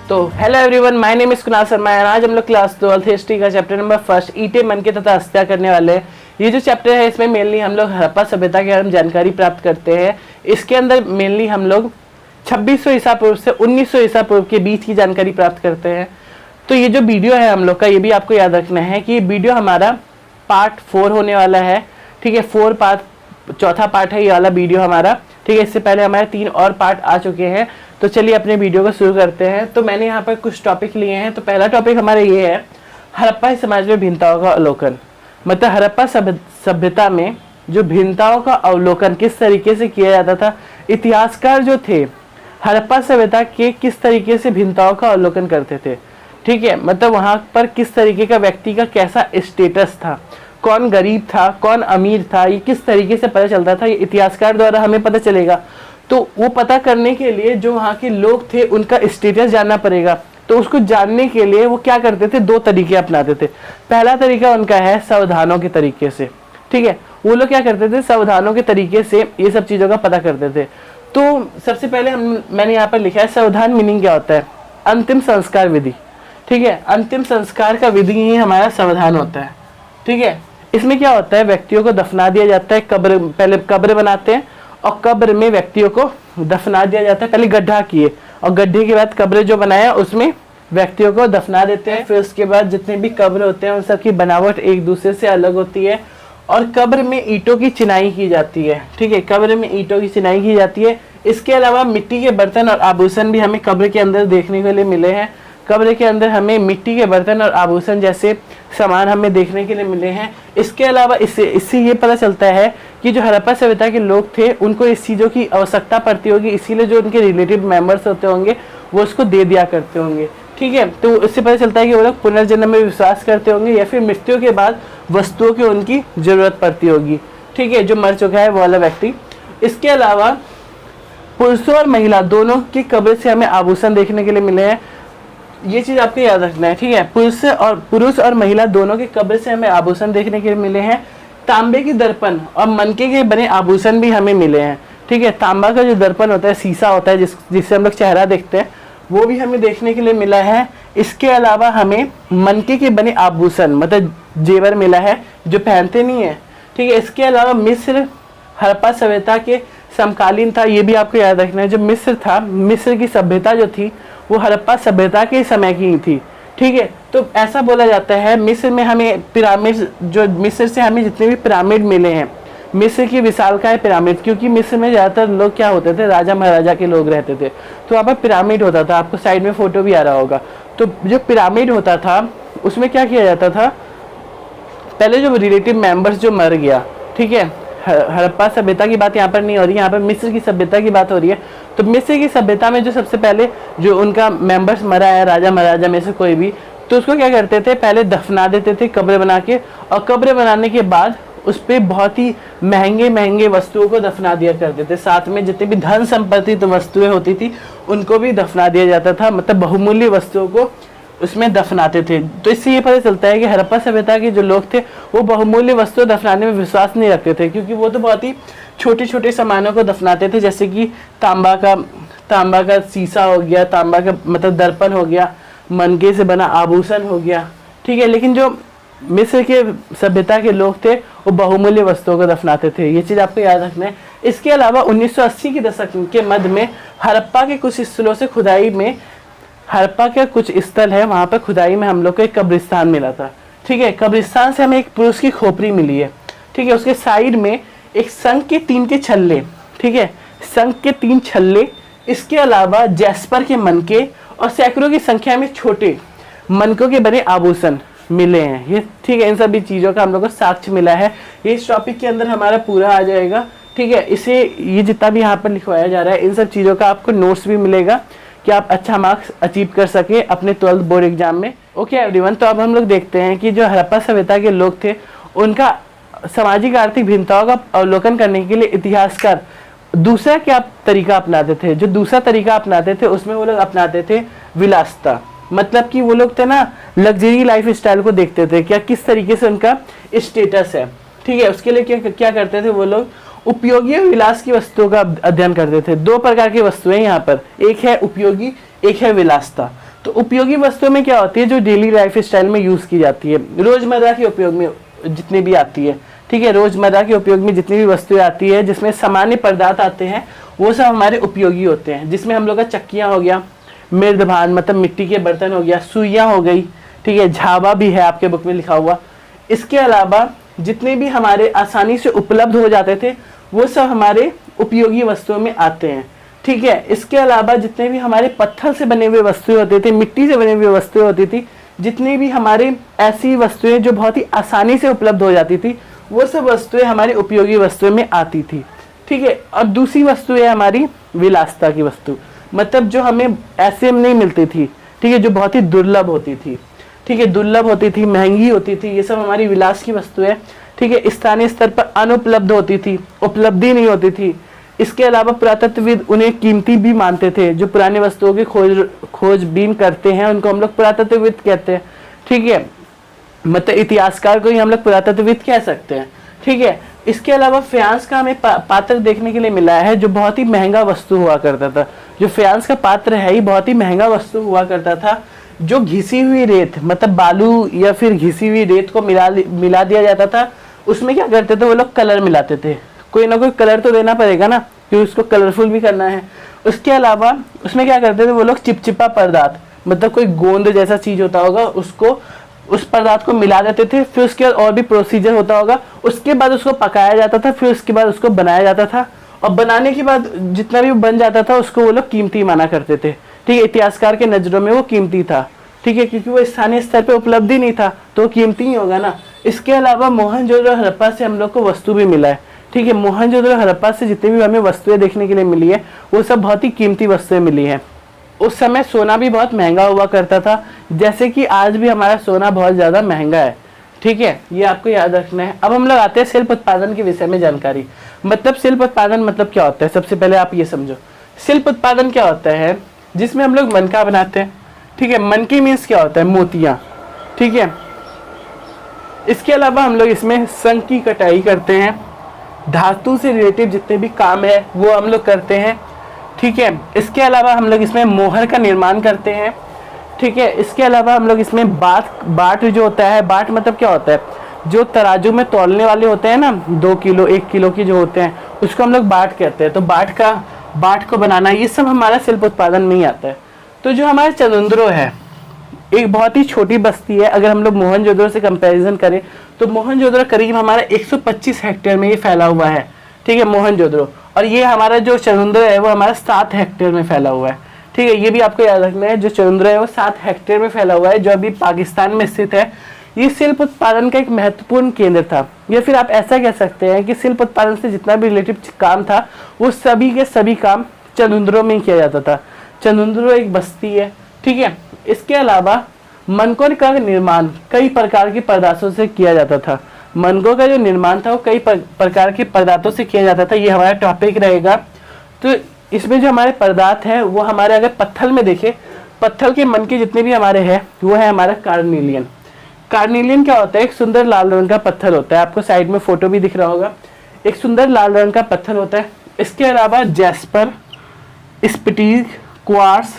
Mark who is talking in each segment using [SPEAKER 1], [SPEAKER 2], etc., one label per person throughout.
[SPEAKER 1] तो hello everyone, my name is Kunal Sharma और आज हम लोग क्लास 12th हिस्ट्री का चैप्टर नंबर 1 ईंटें मनके तथा हत्या करने वाले हैं। ये जो चैप्टर है इसमें मेनली हम लोग हड़प्पा सभ्यता के बारे में जानकारी प्राप्त करते हैं। इसके अंदर मेनली हम लोग 2600 ईसा पूर्व से 1900 ईसा पूर्व के बीच की जानकारी प्राप्त करते हैं। तो ये जो वीडियो है हम लोग का, ये भी आपको याद रखना है कि वीडियो हमारा पार्ट 4 होने वाला है। ठीक है, 4 पार्ट, चौथा पार्ट है ये वाला वीडियो हमारा। ठीक है, इससे पहले हमारे 3 और पार्ट आ चुके हैं। तो चलिए अपने वीडियो को शुरू करते हैं। तो मैंने यहाँ पर कुछ टॉपिक लिए हैं। तो पहला टॉपिक हमारा ये है, हड़प्पा समाज में भिन्नताओं का अवलोकन। मतलब हड़प्पा सभ्यता में जो भिन्नताओं का अवलोकन किस तरीके से किया जाता था। इतिहासकार जो थे हड़प्पा सभ्यता के किस तरीके से भिन्नताओं का अवलोकन करते थे। ठीक है, मतलब वहाँ पर किस तरीके का व्यक्ति का कैसा स्टेटस था, कौन गरीब था, कौन अमीर था, ये किस तरीके से पता चलता था, ये इतिहासकार द्वारा हमें पता चलेगा। तो वो पता करने के लिए जो वहाँ के लोग थे उनका स्टेटस जानना पड़ेगा। तो उसको जानने के लिए वो क्या करते थे, 2 तरीके अपनाते थे। पहला तरीका उनका है सावधानों के तरीके से। ठीक है, वो लोग क्या करते थे, सावधानों के तरीके से ये सब चीज़ों का पता करते थे। तो सबसे पहले मैंने यहाँ पर लिखा है सावधान मीनिंग क्या होता है, अंतिम संस्कार विधि। ठीक है, अंतिम संस्कार का विधि ही हमारा सावधान होता है। ठीक है, इसमें क्या होता है, व्यक्तियों को दफना दिया जाता है। कब्र, पहले कब्र बनाते हैं और कब्र में व्यक्तियों को दफना दिया जाता है। पहले गड्ढा किए और गड्ढे के बाद कब्र जो बनाया उसमें व्यक्तियों को दफना देते हैं। फिर उसके बाद जितने भी कब्र होते हैं उन सब की बनावट एक दूसरे से अलग होती है और कब्र में ईंटों की चिनाई की जाती है। ठीक है, कब्र में ईंटों की चिनाई की जाती है। इसके अलावा मिट्टी के बर्तन और आभूषण भी हमें कब्र के अंदर देखने के लिए मिले हैं। कब्र के अंदर हमें मिट्टी के बर्तन और आभूषण जैसे सामान हमें देखने के लिए मिले हैं। इसके अलावा इससे ये पता चलता है कि जो हड़प्पा सभ्यता के लोग थे उनको इस चीज़ों की आवश्यकता पड़ती होगी, इसीलिए जो उनके रिलेटिव मेंबर्स होते होंगे वो उसको दे दिया करते होंगे। ठीक है, तो इससे पता चलता है कि वो लोग पुनर्जन्म में विश्वास करते होंगे या फिर मृत्यु के बाद वस्तुओं की उनकी ज़रूरत पड़ती होगी। ठीक है, जो मर चुका है वो वाला व्यक्ति। इसके अलावा पुरुषों और महिला दोनों की कब्र से हमें आभूषण देखने के लिए मिले हैं। ये चीज़ आपको याद रखना है। ठीक है, पुरुष और महिला दोनों के कब्र से हमें आभूषण देखने के लिए मिले हैं। तांबे की दर्पण और मनके के बने आभूषण भी हमें मिले हैं। ठीक है, तांबा का जो दर्पण होता है, शीशा होता है जिससे हम लोग चेहरा देखते हैं, वो भी हमें देखने के लिए मिला है। इसके अलावा हमें मनके के बने आभूषण मतलब जेवर मिला है जो पहनते नहीं है। ठीक है, इसके अलावा मिस्र हड़प्पा सभ्यता के समकालीन था, ये भी आपको याद रखना है। जो मिस्र था, मिस्र की सभ्यता जो थी वो हड़प्पा सभ्यता के समय की ही थी। ठीक है, तो ऐसा बोला जाता है मिस्र में हमें पिरामिड, जो मिस्र से हमें जितने भी पिरामिड मिले हैं, मिस्र की विशालकाय पिरामिड, क्योंकि मिस्र में ज़्यादातर लोग क्या होते थे, राजा महाराजा के लोग रहते थे। तो वहाँ पर पिरामिड होता था, आपको साइड में फोटो भी आ रहा होगा। तो जो पिरामिड होता था उसमें क्या किया जाता था, पहले जो रिलेटिव मेंबर्स जो मर गया, ठीक है, हड़प्पा सभ्यता की बात यहाँ पर नहीं हो रही है, यहाँ पर मिस्र की सभ्यता की बात हो रही है। तो मिस्र की सभ्यता में जो सबसे पहले जो उनका मेंबर्स मरा है, राजा महाराजा में से कोई भी, तो उसको क्या करते थे, पहले दफना देते थे कब्र बना के, और कब्र बनाने के बाद उस पर बहुत ही महंगे महंगे वस्तुओं को दफना दिया करते थे। साथ में जितनी भी धन संपत्ति तो वस्तुएं होती थी उनको भी दफना दिया जाता था, मतलब बहुमूल्य वस्तुओं को उसमें दफनाते थे। तो इससे ये पता चलता है कि हड़प्पा सभ्यता के जो लोग थे वो बहुमूल्य वस्तु दफनाने में विश्वास नहीं रखते थे, क्योंकि वो तो बहुत ही छोटे छोटे सामानों को दफनाते थे, जैसे कि तांबा का शीशा हो गया, तांबा का मतलब दर्पण हो गया, मनके से बना आभूषण हो गया। ठीक है, लेकिन जो मिस्र के सभ्यता के लोग थे वो बहुमूल्य वस्तुओं को दफनाते थे। ये चीज़ आपको याद रखना है। इसके अलावा 1980 के दशक के मध्य में हड़प्पा के कुछ स्थलों से खुदाई में, हड़प्पा के कुछ स्थल है वहाँ पर खुदाई में हम लोग को एक कब्रिस्तान मिला था। ठीक है, कब्रिस्तान से हमें एक पुरुष की खोपड़ी मिली है। ठीक है, उसके साइड में एक शंख के 3 के छल्ले, ठीक है, शंख के 3 छल्ले, इसके अलावा जैस्पर के मनके और सैकड़ों की संख्या में छोटे मनकों के बने आभूषण मिले हैं। ये ठीक है, इन सभी चीज़ों का हम लोग को साक्ष्य मिला है। ये इस टॉपिक के अंदर हमारा पूरा आ जाएगा। ठीक है, इसे ये जितना भी यहाँ पर लिखवाया जा रहा है इन सब चीज़ों का आपको नोट्स भी मिलेगा कि आप अच्छा मार्क्स अचीव कर सके अपने 12th बोर्ड एग्जाम में। ओके एवरीवन, तो अब हम लोग देखते हैं कि जो हड़प्पा सभ्यता के लोग थे उनका सामाजिक आर्थिक भिन्नताओं का अवलोकन करने के लिए इतिहासकार दूसरा क्या तरीका अपनाते थे। जो दूसरा तरीका अपनाते थे उसमें वो लोग अपनाते थे विलासिता, मतलब कि वो लोग थे ना लग्जरी लाइफ स्टाइल को देखते थे, क्या किस तरीके से उनका स्टेटस है। ठीक है, उसके लिए क्या करते थे वो लोग, उपयोगी और विलास की वस्तुओं का अध्ययन करते थे। 2 प्रकार की वस्तुएं यहाँ पर, एक है उपयोगी, एक है विलासिता। तो उपयोगी वस्तुओं में क्या होती है, जो डेली लाइफ स्टाइल में यूज की जाती है, रोजमर्रा के उपयोग में जितनी भी आती है, ठीक है, रोजमर्रा के उपयोग में जितनी भी वस्तुएं आती है जिसमें सामान्य पदार्थ आते हैं वो सब हमारे उपयोगी होते हैं, जिसमें हम लोग का चक्कियाँ हो गया, मृदभान मतलब मिट्टी के बर्तन हो गया, सुइयाँ हो गई, ठीक है, झावा भी है आपके बुक में लिखा हुआ। इसके अलावा जितने भी हमारे आसानी से उपलब्ध हो जाते थे वो सब हमारे उपयोगी वस्तुओं में आते हैं, ठीक है। इसके अलावा जितने भी हमारे पत्थर से बने हुए वस्तुएं होते थे, मिट्टी से बने हुए वस्तुएं होती थी, जितनी भी हमारे ऐसी वस्तुएं जो बहुत ही आसानी से उपलब्ध हो जाती थी वो सब वस्तुएं हमारी उपयोगी वस्तुएं में आती थी, ठीक है। और दूसरी वस्तु है हमारी विलासिता की वस्तु, मतलब जो हमें ऐसे में नहीं मिलती थी, ठीक है, जो बहुत ही दुर्लभ होती थी, ठीक है, दुर्लभ होती थी, महंगी होती थी, ये सब हमारी विलास की वस्तु है, ठीक है। स्थानीय स्तर पर अनुपलब्ध होती थी, उपलब्धि नहीं होती थी। इसके अलावा पुरातत्वविद उन्हें कीमती भी मानते थे, जो पुरानी वस्तुओं की खोजबीन करते हैं उनको हम लोग पुरातत्वविद कहते हैं, ठीक है, मतलब इतिहासकार को ही हम लोग पुरातत्वविद कह सकते हैं, ठीक है। इसके अलावा फ्यांस का हमें पात्र देखने के लिए मिला है जो बहुत ही महंगा वस्तु हुआ करता था, जो फ्यांस का पात्र है ही बहुत ही महंगा वस्तु हुआ करता था, जो घिसी हुई रेत मतलब बालू या फिर घिसी हुई रेत को मिला दिया जाता था, उसमें क्या करते थे वो लोग कलर मिलाते थे, कोई ना कोई कलर तो देना पड़ेगा ना, क्योंकि उसको कलरफुल भी करना है। उसके अलावा उसमें क्या करते थे वो लोग चिपचिपा पदार्थ मतलब कोई गोंद जैसा चीज होता होगा उसको उस पदार्थ को मिला देते थे, फिर उसके बाद और भी प्रोसीजर होता होगा, उसके बाद उसको पकाया जाता था, फिर उसके बाद उसको बनाया जाता था, और बनाने के बाद जितना भी बन जाता था उसको वो लोग कीमती माना करते थे, ठीक है। इतिहासकार के नजरों में वो कीमती था, ठीक है, क्योंकि वो स्थानीय स्तर पे उपलब्ध ही नहीं था तो कीमती ही होगा ना। इसके अलावा मोहनजोदड़ो हड़प्पा से हम लोग को वस्तु भी मिला है, ठीक है, मोहनजोदड़ो हड़प्पा से जितनी भी हमें वस्तुएं देखने के लिए मिली है वो सब बहुत ही कीमती वस्तुएं मिली है। उस समय सोना भी बहुत महंगा हुआ करता था, जैसे कि आज भी हमारा सोना बहुत ज़्यादा महंगा है, ठीक है, ये आपको याद रखना है। अब हम लोग आते हैं शिल्प उत्पादन के विषय में जानकारी, मतलब शिल्प उत्पादन मतलब क्या होता है। सबसे पहले आप ये समझो, शिल्प उत्पादन क्या होता है, जिसमें हम लोग मनका बनाते हैं, ठीक है, मनकी मीन्स क्या होता है, मोतियाँ, ठीक है। इसके अलावा हम लोग इसमें शंख की कटाई करते हैं, धातु से रिलेटिव जितने भी काम है वो हम लोग करते हैं, ठीक है। इसके अलावा हम लोग इसमें मोहर का निर्माण करते हैं, ठीक है। इसके अलावा हम लोग इसमें बाट जो होता है, बाट मतलब क्या होता है, जो तराजू में तौलने वाले होते हैं ना, 2 किलो 1 किलो की जो होते हैं उसको हम लोग बाट कहते हैं। तो बाट को बनाना ये सब हमारा शिल्प उत्पादन में ही आता है। तो जो हमारे चंद्रो है एक बहुत ही छोटी बस्ती है, अगर हम लोग मोहनजोदड़ो से कंपैरिजन करें तो मोहनजोदड़ो करीब हमारा 125 हेक्टेयर में ये फैला हुआ है, ठीक है, मोहनजोदड़ो। और ये हमारा जो चंद्रो है वो हमारा 7 हेक्टेयर में फैला हुआ है, ठीक है, ये भी आपको याद रखना है। जो चंद्रो है वो 7 हेक्टेयर में फैला हुआ है, जो अभी पाकिस्तान में स्थित है। ये शिल्प उत्पादन का एक महत्वपूर्ण केंद्र था, या फिर आप ऐसा कह सकते हैं कि शिल्प उत्पादन से जितना भी रिलेटिव काम था वो सभी के सभी काम चंद्रो में ही किया जाता था। चंद्रो एक बस्ती है, ठीक है। इसके अलावा मनकों का निर्माण कई प्रकार के पदार्थों से किया जाता था। मनकों का जो निर्माण था वो कई प्रकार के पदार्थों से किया जाता था, ये हमारा टॉपिक रहेगा। तो इसमें जो हमारे पदार्थ है वो हमारे अगर पत्थर में देखें, पत्थर के मनके जितने भी हमारे हैं वो है हमारा कार्निलियन। कार्निलियन क्या होता है, एक सुंदर लाल रंग का पत्थर होता है, आपको साइड में फोटो भी दिख रहा होगा, एक सुंदर लाल रंग का पत्थर होता है। इसके अलावा जैस्पर, स्फटिक, क्वार्ट्ज,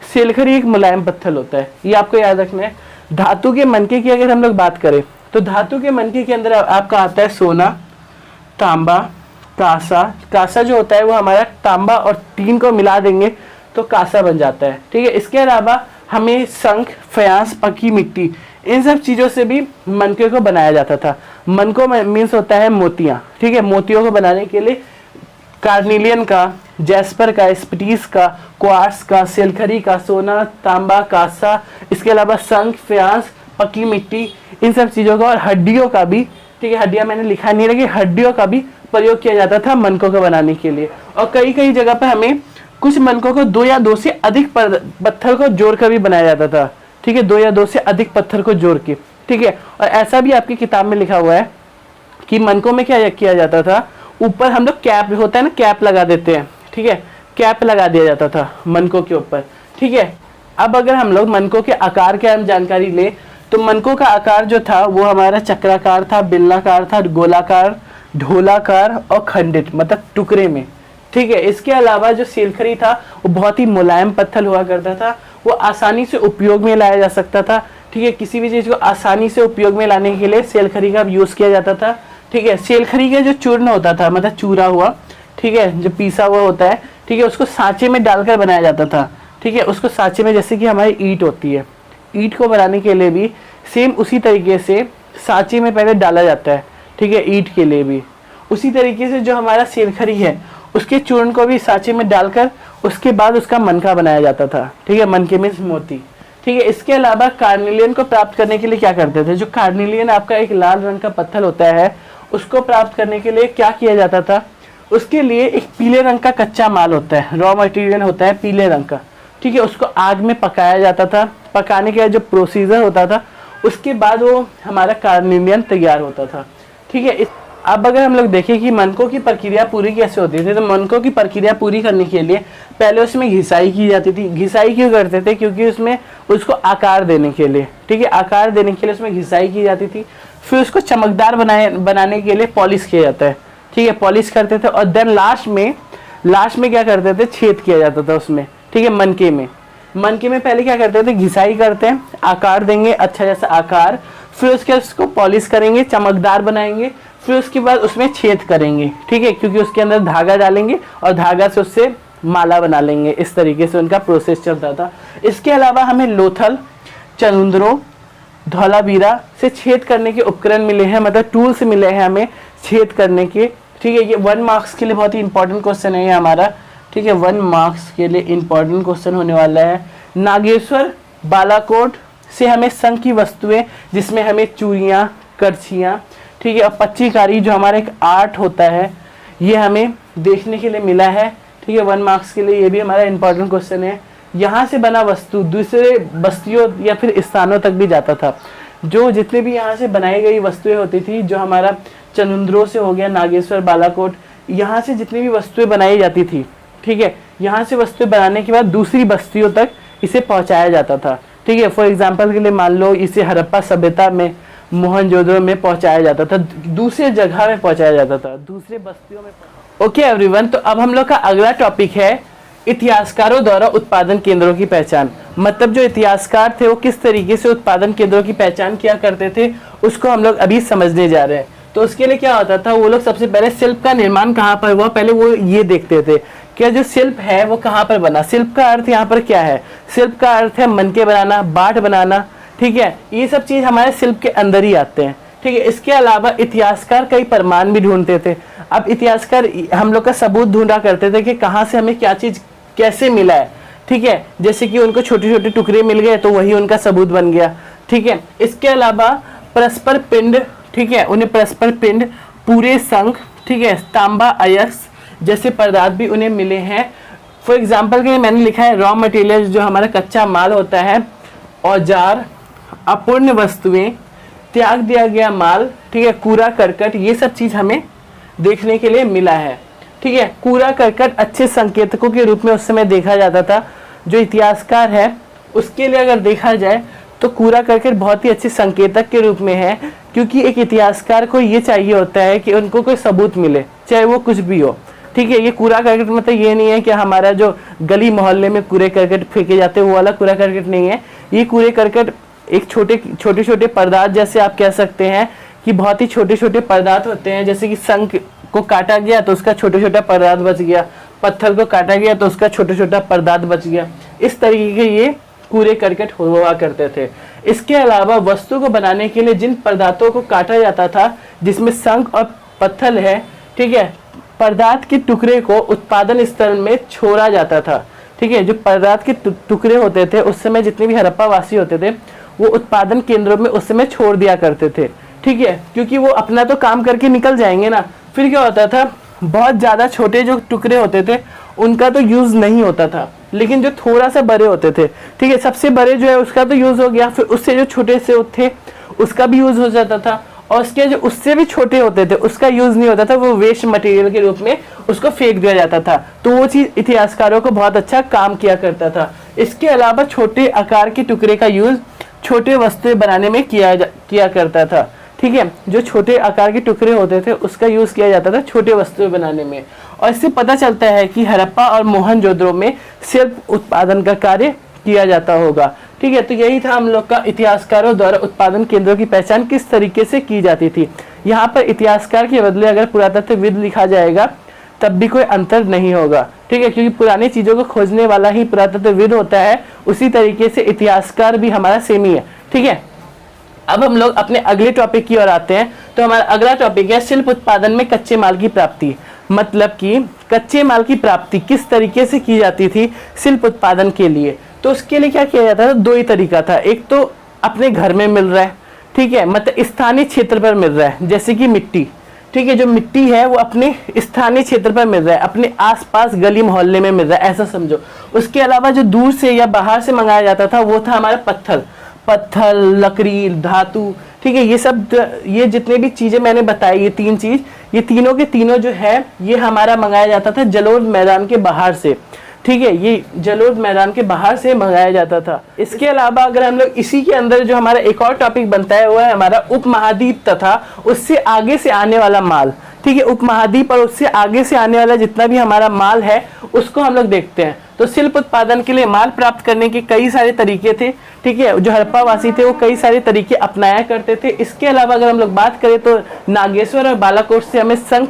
[SPEAKER 1] सेलखरी एक मुलायम पत्थर होता है, ये आपको याद रखना है। धातु के मनके की अगर हम लोग बात करें तो धातु के मनके के अंदर आपका आता है सोना, तांबा, कांसा जो होता है वो हमारा तांबा और टीन को मिला देंगे तो कांसा बन जाता है, ठीक है। इसके अलावा हमें शंख, फ्यांस, पकी मिट्टी, इन सब चीज़ों से भी मनके को बनाया जाता था। मनको मीन्स होता है मोतियाँ, ठीक है, मोतियों को बनाने के लिए कार्निलियन का, जैस्पर का, स्फटिक का, क्वार्ट्ज का, सेलखरी का, सोना, तांबा, कांसा, इसके अलावा शंख, फ्यांस, पकी मिट्टी, इन सब चीज़ों का और हड्डियों का भी, ठीक है, हड्डियाँ मैंने लिखा नहीं रखी, हड्डियों का भी प्रयोग किया जाता था मनकों को बनाने के लिए। और कई कई जगह पर हमें कुछ मनकों को 2 या 2 से अधिक पत्थर को जोड़कर भी बनाया जाता था, ठीक है, 2 या 2 से अधिक पत्थर को जोड़ के, ठीक है। और ऐसा भी आपकी किताब में लिखा हुआ है कि मनकों में क्या किया जाता था, ऊपर हम लोग कैप होता है ना, कैप लगा देते हैं, ठीक है, कैप लगा दिया जाता था मनकों के ऊपर, ठीक है। अब अगर हम लोग मनकों के आकार के हम जानकारी ले तो मनकों का आकार जो था वो हमारा चक्राकार था, बिल्लाकार था, गोलाकार, ढोलाकार और खंडित मतलब टुकड़े में, ठीक है। इसके अलावा जो सेलखरी था वो बहुत ही मुलायम पत्थर हुआ करता था, वो आसानी से उपयोग में लाया जा सकता था। ठीक है, किसी भी चीज़ को आसानी से उपयोग में लाने के लिए सेलखरी का यूज़ किया जाता था। ठीक है, सेलखरी का जो चूर्ण होता था, मतलब चूरा हुआ, ठीक है, जो पीसा हुआ होता है, ठीक है, उसको सांचे में डालकर बनाया जाता था। ठीक है, उसको सांचे में, जैसे कि हमारी ईंट होती है, ईंट को बनाने के लिए भी सेम उसी तरीके से सांचे में पहले डाला जाता है। ठीक है, ईंट के लिए भी उसी तरीके से जो हमारा सेलखरी है उसके चूर्ण को भी सांचे में डालकर उसके बाद उसका मनका बनाया जाता था। ठीक है, मनके में मोती। ठीक है, इसके अलावा कार्निलियन को प्राप्त करने के लिए क्या करते थे? जो कार्निलियन आपका एक लाल रंग का पत्थर होता है, उसको प्राप्त करने के लिए क्या किया जाता था? उसके लिए एक पीले रंग का कच्चा माल होता है, रॉ मटेरियल होता है पीले रंग का। ठीक है, उसको आग में पकाया जाता था। पकाने के जो प्रोसीजर होता था, उसके बाद वो हमारा कार्निलियन तैयार होता था। ठीक है, अब अगर हम लोग देखें कि मनकों की प्रक्रिया पूरी कैसे होती थी, तो मनकों की प्रक्रिया पूरी करने के लिए पहले उसमें घिसाई की जाती थी। घिसाई क्यों करते थे? क्योंकि उसमें उसको आकार देने के लिए, ठीक है, आकार देने के लिए उसमें घिसाई की जाती थी। फिर उसको चमकदार बनाने के लिए पॉलिश किया जाता है। ठीक है, पॉलिश करते थे और देन लास्ट में क्या करते थे? छेद किया जाता था उसमें। ठीक है, मनके में पहले क्या करते थे? घिसाई करते हैं, आकार देंगे अच्छा जैसा आकार, फिर उसको पॉलिश करेंगे, चमकदार बनाएंगे, फिर उसके बाद उसमें छेद करेंगे। ठीक है, क्योंकि उसके अंदर धागा डालेंगे और धागा से उससे माला बना लेंगे। इस तरीके से उनका प्रोसेस चलता था। इसके अलावा हमें लोथल, चनुंद्रो, धौलावीरा से छेद करने के उपकरण मिले हैं, मतलब टूल्स मिले हैं हमें छेद करने के। ठीक है, ये 1 मार्क्स के लिए बहुत ही इंपॉर्टेंट क्वेश्चन है ये हमारा। ठीक है, 1 मार्क्स के लिए इंपॉर्टेंट क्वेश्चन होने वाला है। नागेश्वर, बालाकोट से हमें शंख की वस्तुएं, जिसमें हमें चूड़ियाँ, करछियाँ, ठीक है, और पच्चीकारी जो हमारा एक आर्ट होता है, ये हमें देखने के लिए मिला है। ठीक है, 1 मार्क्स के लिए ये भी हमारा इंपॉर्टेंट क्वेश्चन है। यहाँ से बना वस्तु दूसरे बस्तियों या फिर स्थानों तक भी जाता था। जो जितने भी यहाँ से बनाई गई वस्तुएं होती थी, जो हमारा चनुंद्रो से हो गया, नागेश्वर, बालाकोट, यहाँ से जितनी भी वस्तुएं बनाई जाती थी, ठीक है, यहाँ से वस्तुएं बनाने के बाद दूसरी बस्तियों तक इसे पहुँचाया जाता था। ठीक है, फॉर एग्जाम्पल के लिए मान लो इसे हड़प्पा सभ्यता में, मोहनजोदड़ो में पहुंचाया जाता था, दूसरे जगह में पहुंचाया जाता था, दूसरे बस्तियों में। ओके एवरीवन, तो अब हम लोग का अगला टॉपिक है इतिहासकारों द्वारा उत्पादन केंद्रों की पहचान। मतलब जो इतिहासकार थे वो किस तरीके से उत्पादन केंद्रों की पहचान किया करते थे, उसको हम लोग अभी समझने जा रहे हैं। तो उसके लिए क्या होता था, वो लोग सबसे पहले शिल्प का निर्माण कहाँ पर हुआ, पहले वो ये देखते थे कि जो शिल्प है वो कहाँ पर बना। शिल्प का अर्थ यहाँ पर क्या है? शिल्प का अर्थ है मनके बनाना, बाट बनाना। ठीक है, ये सब चीज हमारे शिल्प के अंदर ही आते हैं। ठीक है, इसके अलावा इतिहासकार कई प्रमाण भी ढूंढते थे। अब इतिहासकार हम लोग का सबूत ढूंढा करते थे कि कहाँ से हमें क्या चीज कैसे मिला है। ठीक है, जैसे कि उनको छोटे छोटे टुकड़े मिल गए तो वही उनका सबूत बन गया। ठीक है, इसके अलावा परस्पर पिंड, ठीक है, उन्हें परस्पर पिंड, पूरे शंख, ठीक है, तांबा, अयस्क जैसे पदार्थ भी उन्हें मिले हैं। फॉर एग्जाम्पल के लिए मैंने लिखा है रॉ मटेरियल, जो हमारा कच्चा माल होता है, औजार, अपूर्ण वस्तुएं, त्याग दिया गया माल, ठीक है, कूड़ा करकट, ये सब चीज हमें देखने के लिए मिला है। ठीक है, कूड़ा करकट अच्छे संकेतकों के रूप में उस समय देखा जाता था। जो इतिहासकार है उसके लिए अगर देखा जाए तो कूड़ा करकट बहुत ही अच्छे संकेतक के रूप में है, क्योंकि एक इतिहासकार को ये चाहिए होता है कि उनको कोई सबूत मिले, चाहे वो कुछ भी हो। ठीक है, ये कूड़ा करकट मतलब ये नहीं है कि हमारा जो गली मोहल्ले में कूड़े करकट फेंके जाते हैं वो वाला कूड़ा करकट नहीं है। ये कूड़े करकट एक छोटे छोटे पदार्थ, जैसे आप कह सकते हैं कि बहुत ही छोटे छोटे पदार्थ होते हैं। जैसे कि शंख को काटा गया तो उसका छोटा छोटा पदार्थ बच गया, पत्थर को काटा गया तो उसका छोटा छोटा पदार्थ बच गया। इस तरीके के ये कूड़े करकट हुआ करते थे। इसके अलावा वस्तु को बनाने के लिए जिन पदार्थों को काटा जाता था, जिसमें शंख और पत्थर है, ठीक है, पदार्थ के टुकड़े को उत्पादन स्थल में छोड़ा जाता था। ठीक है, जो पदार्थ के टुकड़े होते थे उस समय जितने भी हड़प्पा वासी होते थे वो उत्पादन केंद्रों में उस समय छोड़ दिया करते थे। ठीक है, क्योंकि वो अपना तो काम करके निकल जाएंगे ना। फिर क्या होता था, बहुत ज़्यादा छोटे जो टुकड़े होते थे उनका तो यूज़ नहीं होता था, लेकिन जो थोड़ा सा बड़े होते थे, ठीक है, सबसे बड़े जो है उसका तो यूज़ हो गया, फिर उससे जो छोटे से थे उसका भी यूज़ हो जाता था, और उसके जो उससे भी छोटे होते थे उसका यूज़ नहीं होता था, वो वेस्ट मटेरियल के रूप में उसको फेंक दिया जाता था। तो वो चीज़ इतिहासकारों को बहुत अच्छा काम किया करता था। इसके अलावा छोटे आकार के टुकड़े का यूज़ छोटे वस्तुएं बनाने में किया करता था। ठीक है, जो छोटे आकार के टुकड़े होते थे उसका यूज़ किया जाता था छोटे वस्तुएं बनाने में। और इससे पता चलता है कि हड़प्पा और मोहनजोदड़ो में शिल्प उत्पादन का कार्य किया जाता होगा। ठीक है, तो यही था हम लोग का इतिहासकारों द्वारा उत्पादन केंद्रों की पहचान किस तरीके से की जाती थी। यहाँ पर इतिहासकार के बदले अगर पुरातत्वविद लिखा जाएगा तब भी कोई अंतर नहीं होगा। ठीक है, क्योंकि पुरानी चीज़ों को खोजने वाला ही पुरातत्वविद होता है, उसी तरीके से इतिहासकार भी हमारा सेम ही है। ठीक है, अब हम लोग अपने अगले टॉपिक की ओर आते हैं। तो हमारा अगला टॉपिक है शिल्प उत्पादन में कच्चे माल की प्राप्ति। मतलब कि कच्चे माल की प्राप्ति किस तरीके से की जाती थी शिल्प उत्पादन के लिए। तो उसके लिए क्या किया जाता था, दो ही तरीका था। एक तो अपने घर में मिल रहा है, ठीक है, मतलब स्थानीय क्षेत्र पर मिल रहा है, जैसे कि मिट्टी। ठीक है, जो मिट्टी है वो अपने स्थानीय क्षेत्र पर मिल रहा है, अपने आसपास गली मोहल्ले में मिल रहा है, ऐसा समझो। उसके अलावा जो दूर से या बाहर से मंगाया जाता था वो था हमारा पत्थर, लकड़ी, धातु। ठीक है, ये सब, ये जितने भी चीजें मैंने बताई, ये तीन चीज, ये तीनों के तीनों जो है ये हमारा मंगाया जाता था जलोढ़ मैदान के बाहर से। ठीक है, ये जलोढ़ मैदान के बाहर से मंगाया जाता था। इसके अलावा अगर हम लोग इसी के अंदर जो हमारा एक और टॉपिक बनता है वो है हमारा उपमहाद्वीप तथा उससे आगे से आने वाला माल। ठीक है, उपमहाद्वीप और उससे आगे से आने वाला जितना भी हमारा माल है उसको हम लोग देखते हैं। तो शिल्प उत्पादन के लिए माल प्राप्त करने के कई सारे तरीके थे। ठीक है, जो हड़प्पा वासी थे वो कई सारे तरीके अपनाया करते थे। इसके अलावा अगर हम लोग बात करें तो नागेश्वर और बालाकोट से हमें शंख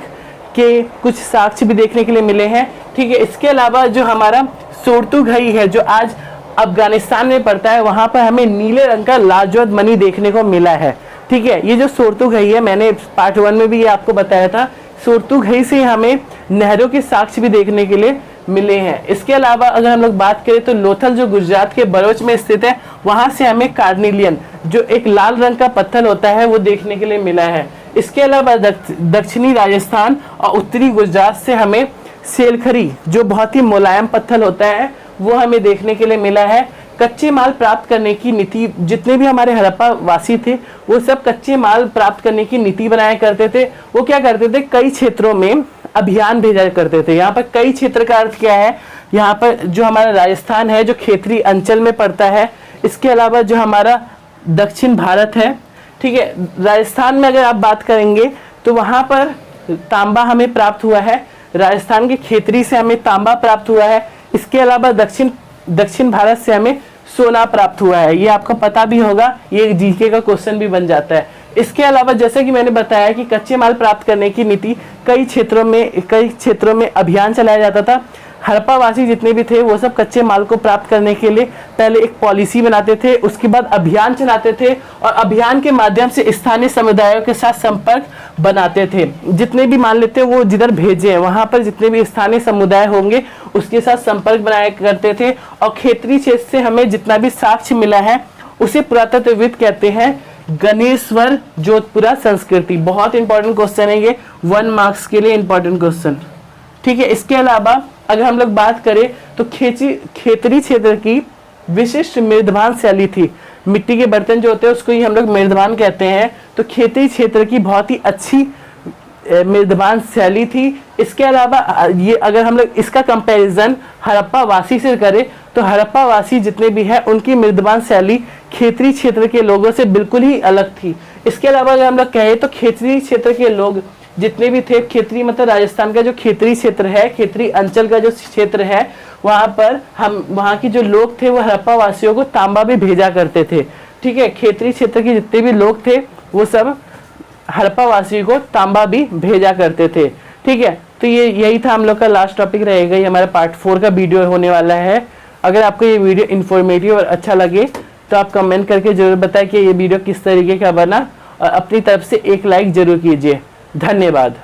[SPEAKER 1] के कुछ साक्ष्य भी देखने के लिए मिले हैं। ठीक है, इसके अलावा जो हमारा सोरतुघई है जो आज अफगानिस्तान में पड़ता है, वहां पर हमें नीले रंग का लाजवत मणि देखने को मिला है। ठीक है, ये जो सोरतुघई है, मैंने पार्ट 1 में भी ये आपको बताया था, सोरतुघई से हमें नहरों के साक्ष्य भी देखने के लिए मिले हैं। इसके अलावा अगर हम लोग बात करें तो लोथल जो गुजरात के बरोच में स्थित है, वहां से हमें कार्निलियन जो एक लाल रंग का पत्थर होता है वो देखने के लिए मिला है। इसके अलावा दक्षिणी राजस्थान और उत्तरी गुजरात से हमें सेलखरी जो बहुत ही मुलायम पत्थर होता है वो हमें देखने के लिए मिला है। कच्चे माल प्राप्त करने की नीति, जितने भी हमारे हड़प्पा वासी थे वो सब कच्चे माल प्राप्त करने की नीति बनाया करते थे। वो क्या करते थे, कई क्षेत्रों में अभियान भेजा करते थे। यहाँ पर कई क्षेत्र का अर्थ क्या है, यहाँ पर जो हमारा राजस्थान है जो क्षेत्रीय अंचल में पड़ता है। इसके अलावा जो हमारा दक्षिण भारत है, ठीक है, राजस्थान में अगर आप बात करेंगे तो वहाँ पर तांबा हमें प्राप्त हुआ है, राजस्थान के खेतरी से हमें तांबा प्राप्त हुआ है। इसके अलावा दक्षिण भारत से हमें सोना प्राप्त हुआ है। ये आपको पता भी होगा, ये जीके का क्वेश्चन भी बन जाता है। इसके अलावा जैसे कि मैंने बताया कि कच्चे माल प्राप्त करने की नीति, कई क्षेत्रों में अभियान चलाया जाता था। हड़प्पा वासी जितने भी थे वो सब कच्चे माल को प्राप्त करने के लिए पहले एक पॉलिसी बनाते थे, उसके बाद अभियान चलाते थे और अभियान के माध्यम से स्थानीय समुदायों के साथ संपर्क बनाते थे। जितने भी मान लेते हैं वो जिधर भेजे हैं वहां पर जितने भी स्थानीय समुदाय होंगे उसके साथ संपर्क बनाया करते थे। और क्षेत्रीय क्षेत्र से हमें जितना भी साक्ष्य मिला है उसे पुरातत्वविद कहते हैं गणेश्वर जोधपुरा संस्कृति। बहुत इंपॉर्टेंट क्वेश्चन है ये, 1 मार्क्स के लिए इंपॉर्टेंट क्वेश्चन। ठीक है, इसके अलावा अगर हम लोग बात करें तो खेतरी क्षेत्र की विशिष्ट मेजबान शैली थी। मिट्टी के बर्तन जो होते हैं उसको ही हम लोग मेजबान कहते हैं। तो खेतरी क्षेत्र की बहुत ही अच्छी मेजबान शैली थी। इसके अलावा ये अगर हम लोग इसका कंपैरिजन हड़प्पा वासी से करें तो हड़प्पा वासी जितने भी हैं उनकी मेजबान शैली खेतरी क्षेत्र के लोगों से बिल्कुल ही अलग थी। इसके अलावा अगर हम लोग कहें तो खेतरी क्षेत्र के लोग जितने भी थे, खेतरी मतलब राजस्थान का जो खेतरी क्षेत्र है, खेतरी अंचल का जो क्षेत्र है, वहाँ की जो लोग थे वो हड़प्पा वासियों को तांबा भी भेजा करते थे। ठीक है, खेतरी क्षेत्र के जितने भी लोग थे वो सब हड़प्पा वासियों को तांबा भी भेजा करते थे। ठीक है, तो यही था हम लोग का लास्ट टॉपिक रहेगा। ये हमारा पार्ट 4 का वीडियो होने वाला है। अगर आपको ये वीडियो इन्फॉर्मेटिव और अच्छा लगे तो आप कमेंट करके जरूर बताएं कि ये वीडियो किस तरीके का बना और अपनी तरफ से एक लाइक जरूर कीजिए। धन्यवाद।